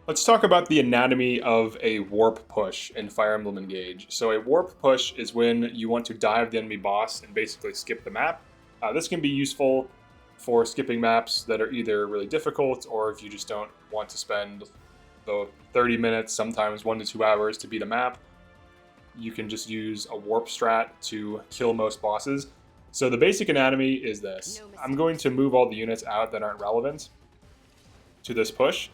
Let's talk about the anatomy of a warp push in Fire Emblem Engage. So a warp push is when you want to dive the enemy boss and basically skip the map. This can be useful for skipping maps that are either really difficult or if you just don't want to spend the 30 minutes, sometimes 1 to 2 hours to beat a map. You can just use a warp strat to kill most bosses. So the basic anatomy is this. I'm going to move all the units out that aren't relevant to this push.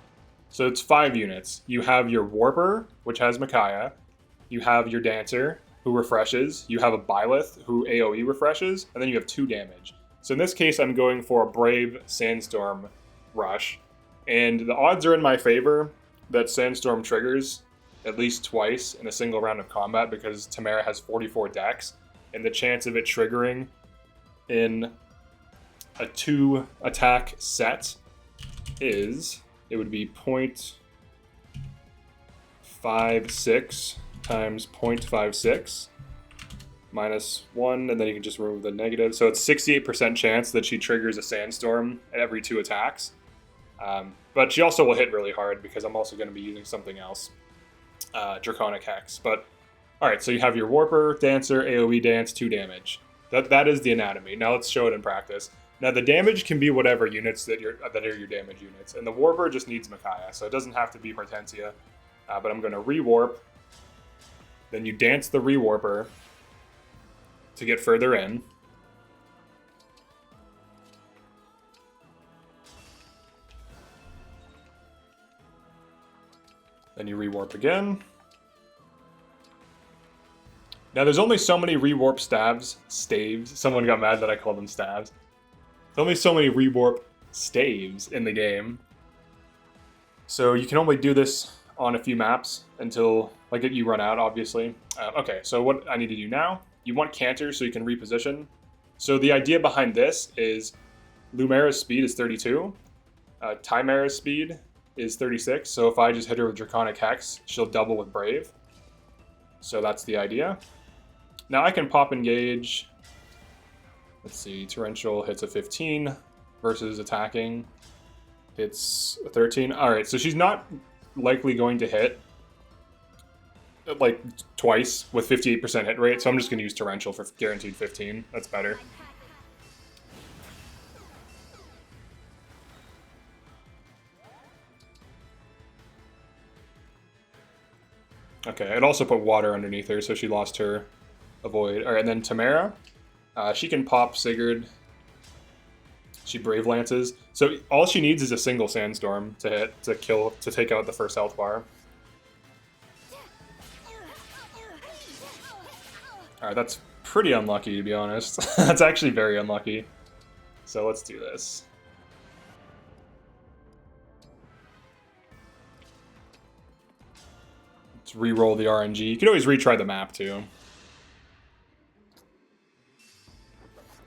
So it's 5 units. You have your Warper, which has Micaiah. You have your Dancer, who refreshes. You have a Byleth, who AoE refreshes. And then you have 2 damage. So in this case, I'm going for a Brave Sandstorm Rush. And the odds are in my favor that Sandstorm triggers at least twice in a single round of combat because Tamara has 44 dex. And the chance of it triggering in a 2-attack set is... it would be 0.56 times 0.56 minus 1, and then you can just remove the negative. So it's 68% chance that she triggers a sandstorm at every 2 attacks. But she also will hit really hard because I'm also going to be using something else, Draconic Hex. But alright, so you have your Warper, Dancer, AoE Dance, 2 damage. That is the anatomy. Now let's show it in practice. Now the damage can be whatever units that are your damage units, and the Warper just needs Micaiah, so it doesn't have to be Hortensia. But I'm going to rewarp. Then you dance the rewarper to get further in. Then you rewarp again. Now there's only so many rewarp staves. Someone got mad that I called them staves. There's only so many rewarp staves in the game. So you can only do this on a few maps until you run out, obviously. Okay, so what I need to do now, you want Canter so you can reposition. So the idea behind this is Lumera's speed is 32. Timera's speed is 36. So if I just hit her with Draconic Hex, she'll double with Brave. So that's the idea. Now I can pop Engage. Let's see, Torrential hits a 15 versus attacking. Hits a 13. Alright, so she's not likely going to hit twice with 58% hit rate, so I'm just going to use Torrential for guaranteed 15. That's better. Okay, I'd also put water underneath her, so she lost her avoid. Alright, and then Tamara. She can pop Sigurd. She Brave Lances. So all she needs is a single Sandstorm to hit, to take out the first health bar. Alright, that's pretty unlucky, to be honest. That's actually very unlucky. So let's do this. Let's re-roll the RNG. You can always retry the map, too.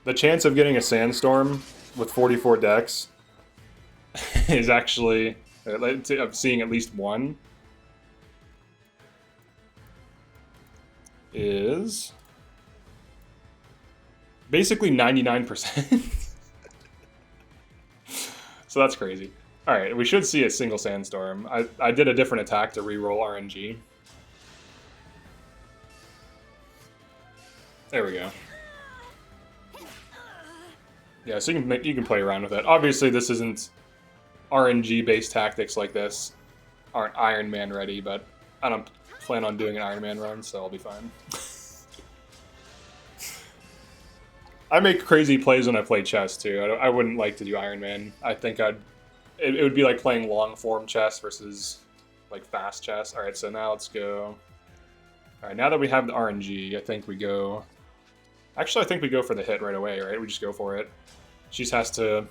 The chance of getting a Sandstorm with 44 dex is actually, I'm seeing at least one, is basically 99%. So that's crazy. Alright, we should see a single Sandstorm. I did a different attack to reroll RNG. There we go. Yeah, so you can play around with it. Obviously, this isn't RNG-based tactics like this aren't Iron Man ready, but I don't plan on doing an Iron Man run, so I'll be fine. I make crazy plays when I play chess too. I wouldn't like to do Iron Man. I think it would be like playing long form chess versus like fast chess. All right, so now let's go. All right, now that we have the RNG, I think we go. Actually, I think we go for the hit right away, right? We just go for it. She just has to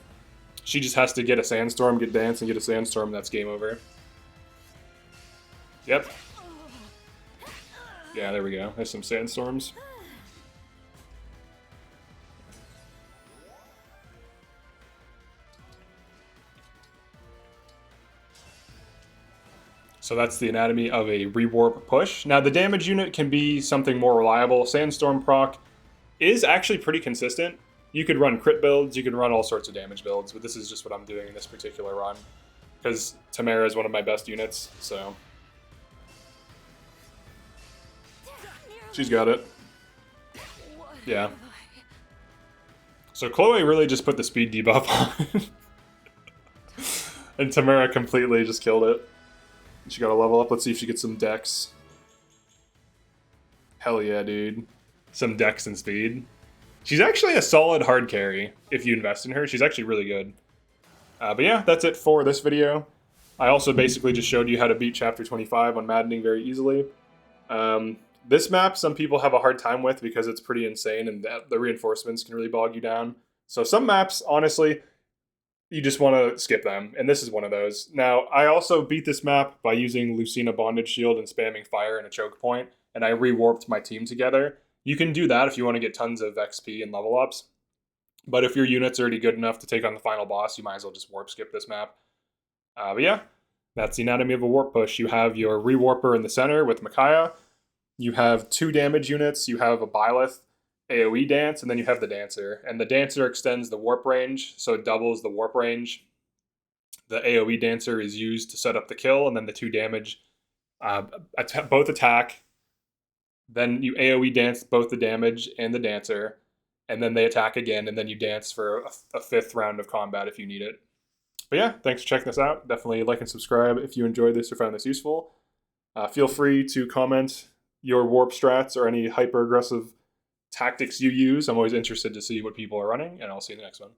get a Sandstorm, get Dance, and get a Sandstorm, and that's game over. Yep. Yeah, there we go. There's some Sandstorms. So that's the anatomy of a Rewarp push. Now, the damage unit can be something more reliable. Sandstorm proc is actually pretty consistent. You could run crit builds, you can run all sorts of damage builds, but this is just what I'm doing in this particular run. because Tamara is one of my best units, so she's got it. Yeah. So Chloe really just put the speed debuff on. And Tamara completely just killed it. She got a level up. Let's see if she gets some dex. Hell yeah, dude. Some dex and speed. She's actually a solid hard carry if you invest in her. She's actually really good. But yeah, that's it for this video. I also basically just showed you how to beat Chapter 25 on Maddening very easily. This map, some people have a hard time with because it's pretty insane and the reinforcements can really bog you down. So some maps, honestly, you just want to skip them, and this is one of those. Now, I also beat this map by using Lucina Bondage Shield and spamming fire and a choke point, and I rewarped my team together. You can do that if you want to get tons of XP and level ups, but if your unit's already good enough to take on the final boss, you might as well just warp skip this map. But yeah, that's the anatomy of a warp push. You have your rewarper in the center with Micaiah. You have 2 damage units. You have a Byleth AoE dance, and then you have the Dancer. And the Dancer extends the warp range, so it doubles the warp range. The AoE Dancer is used to set up the kill, and then the 2 damage both attack. Then you AoE dance both the damage and the Dancer, and then they attack again, and then you dance for a 5th round of combat if you need it. But yeah, thanks for checking this out. Definitely like and subscribe if you enjoyed this or found this useful. Feel free to comment your warp strats or any hyper-aggressive tactics you use. I'm always interested to see what people are running, and I'll see you in the next one.